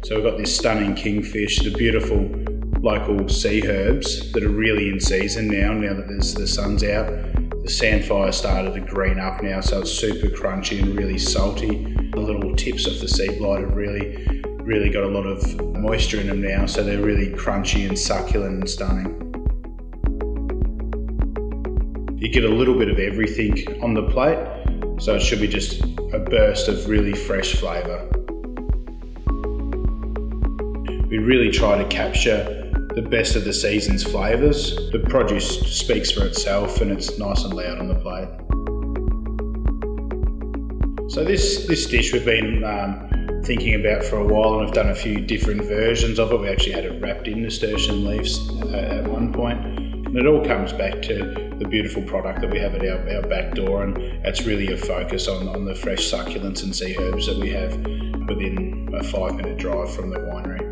So we've got this stunning kingfish, the beautiful local sea herbs that are really in season now that the sun's out. The sandfire started to green up now, so it's super crunchy and really salty. The little tips of the sea blight have really got a lot of moisture in them now, so they're really crunchy and succulent and stunning. You get a little bit of everything on the plate, so it should be just a burst of really fresh flavour. We really try to capture the best of the season's flavours. The produce speaks for itself and it's nice and loud on the plate. So this dish we've been thinking about for a while, and I've done a few different versions of it. We actually had it wrapped in nasturtium leaves at one point. And it all comes back to the beautiful product that we have at our back door, and it's really a focus on the fresh succulents and sea herbs that we have within a 5-minute drive from the winery.